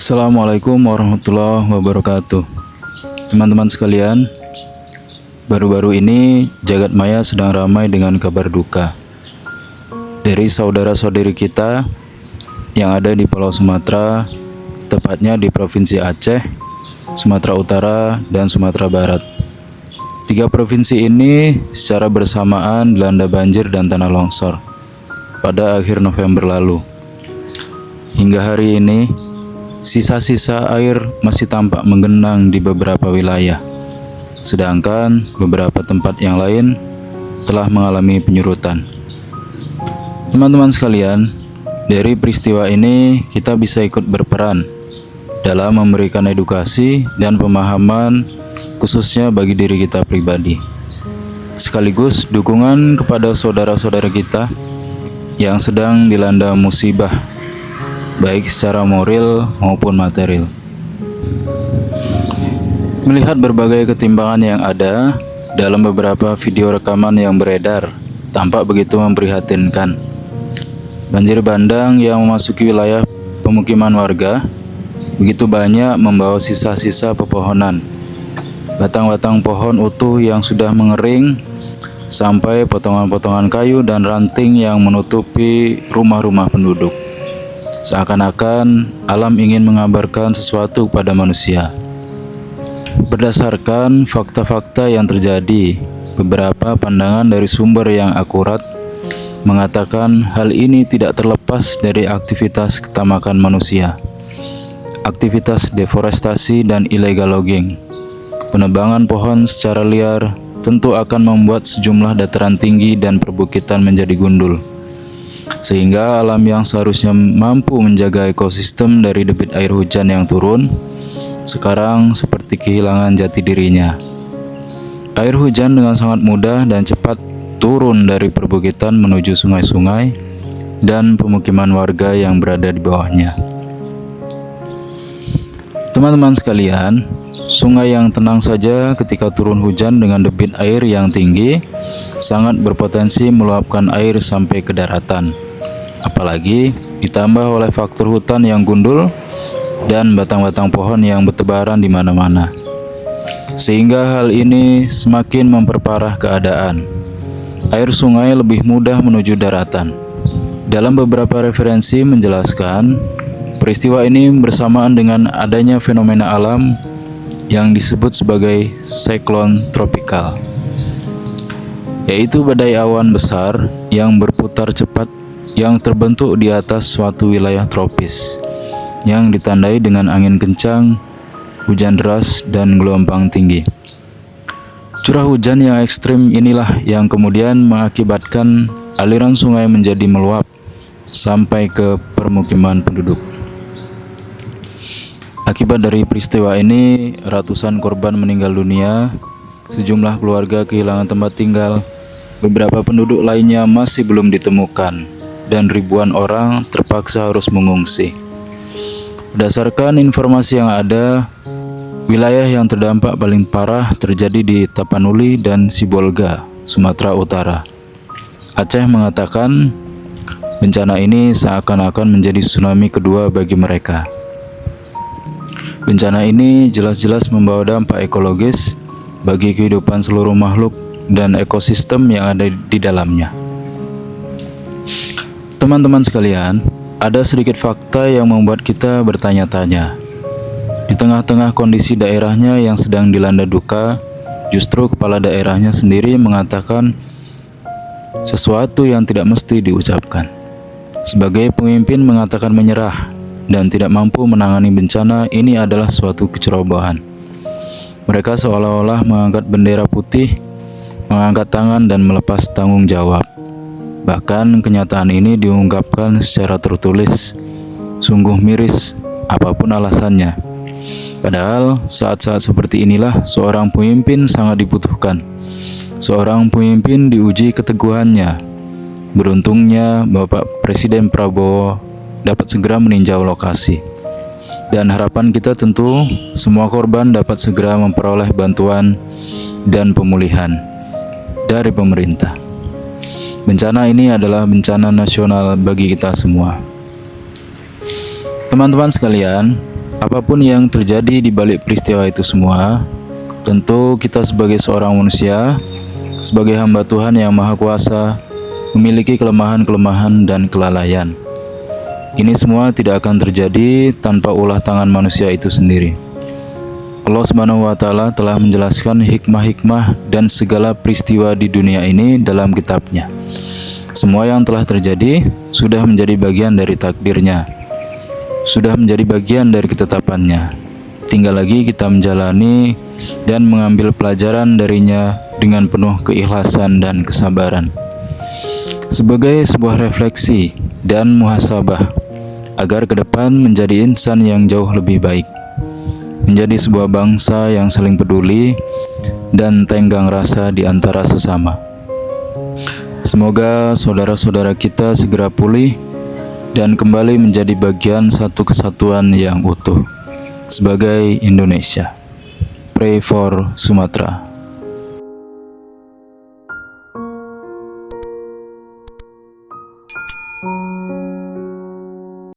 Assalamualaikum warahmatullahi wabarakatuh. Teman-teman sekalian, baru-baru ini jagat maya sedang ramai dengan kabar duka dari saudara-saudari kita yang ada di Pulau Sumatera, tepatnya di Provinsi Aceh, Sumatera Utara, dan Sumatera Barat. Tiga provinsi ini secara bersamaan dilanda banjir dan tanah longsor pada akhir November lalu. Hingga hari ini, sisa-sisa air masih tampak menggenang di beberapa wilayah, sedangkan beberapa tempat yang lain telah mengalami penyurutan. Teman-teman sekalian, dari peristiwa ini kita bisa ikut berperan dalam memberikan edukasi dan pemahaman khususnya bagi diri kita pribadi, sekaligus dukungan kepada saudara-saudara kita yang sedang dilanda musibah baik secara moral maupun material. Melihat berbagai ketimpangan yang ada dalam beberapa video rekaman yang beredar, tampak begitu memprihatinkan. Banjir bandang yang memasuki wilayah pemukiman warga begitu banyak membawa sisa-sisa pepohonan, batang-batang pohon utuh yang sudah mengering, sampai potongan-potongan kayu dan ranting yang menutupi rumah-rumah penduduk. Seakan-akan alam ingin mengabarkan sesuatu kepada manusia. Berdasarkan fakta-fakta yang terjadi, beberapa pandangan dari sumber yang akurat mengatakan hal ini tidak terlepas dari aktivitas ketamakan manusia, aktivitas deforestasi dan illegal logging. Penebangan pohon secara liar tentu akan membuat sejumlah dataran tinggi dan perbukitan menjadi gundul, sehingga alam yang seharusnya mampu menjaga ekosistem dari debit air hujan yang turun, sekarang seperti kehilangan jati dirinya. Air hujan dengan sangat mudah dan cepat turun dari perbukitan menuju sungai-sungai dan pemukiman warga yang berada di bawahnya. Teman-teman sekalian, sungai yang tenang saja ketika turun hujan dengan debit air yang tinggi sangat berpotensi meluapkan air sampai ke daratan. Apalagi ditambah oleh faktor hutan yang gundul dan batang-batang pohon yang bertebaran di mana-mana. Sehingga hal ini semakin memperparah keadaan. Air sungai lebih mudah menuju daratan. Dalam beberapa referensi menjelaskan, peristiwa ini bersamaan dengan adanya fenomena alam yang disebut sebagai siklon tropikal, yaitu badai awan besar yang berputar cepat yang terbentuk di atas suatu wilayah tropis yang ditandai dengan angin kencang, hujan deras, dan gelombang tinggi. Curah hujan yang ekstrim inilah yang kemudian mengakibatkan aliran sungai menjadi meluap sampai ke permukiman penduduk. Akibat dari peristiwa ini, ratusan korban meninggal dunia, sejumlah keluarga kehilangan tempat tinggal, beberapa penduduk lainnya masih belum ditemukan, dan ribuan orang terpaksa harus mengungsi. Berdasarkan informasi yang ada, wilayah yang terdampak paling parah terjadi di Tapanuli dan Sibolga, Sumatera Utara. Aceh mengatakan bencana ini seakan-akan menjadi tsunami kedua bagi mereka. Bencana ini jelas-jelas membawa dampak ekologis bagi kehidupan seluruh makhluk dan ekosistem yang ada di dalamnya. Teman-teman sekalian, ada sedikit fakta yang membuat kita bertanya-tanya. Di tengah-tengah kondisi daerahnya yang sedang dilanda duka, justru kepala daerahnya sendiri mengatakan sesuatu yang tidak mesti diucapkan. Sebagai pemimpin mengatakan menyerah dan tidak mampu menangani bencana, ini adalah suatu kecerobohan. Mereka seolah-olah mengangkat bendera putih, mengangkat tangan dan melepas tanggung jawab. Bahkan kenyataan ini diungkapkan secara tertulis. Sungguh miris apapun alasannya. Padahal saat-saat seperti inilah seorang pemimpin sangat dibutuhkan. Seorang pemimpin diuji keteguhannya. Beruntungnya Bapak Presiden Prabowo dapat segera meninjau lokasi. Dan harapan kita tentu semua korban dapat segera memperoleh bantuan dan pemulihan dari pemerintah. Bencana ini adalah bencana nasional bagi kita semua. Teman-teman sekalian, Apapun yang terjadi di balik peristiwa itu semua, tentu kita sebagai seorang manusia, sebagai hamba Tuhan yang Maha Kuasa, memiliki kelemahan-kelemahan dan kelalaian. Ini semua tidak akan terjadi tanpa ulah tangan manusia itu sendiri. Allah Subhanahu wa Ta'ala telah menjelaskan hikmah-hikmah dan segala peristiwa di dunia ini dalam kitab-Nya. Semua yang telah terjadi sudah menjadi bagian dari takdir-Nya, sudah menjadi bagian dari ketetapan-Nya. Tinggal lagi kita menjalani dan mengambil pelajaran darinya dengan penuh keikhlasan dan kesabaran. Sebagai sebuah refleksi dan muhasabah, agar ke depan menjadi insan yang jauh lebih baik, menjadi sebuah bangsa yang saling peduli dan tenggang rasa di antara sesama. Semoga saudara-saudara kita segera pulih dan kembali menjadi bagian satu kesatuan yang utuh sebagai Indonesia. Pray for Sumatera.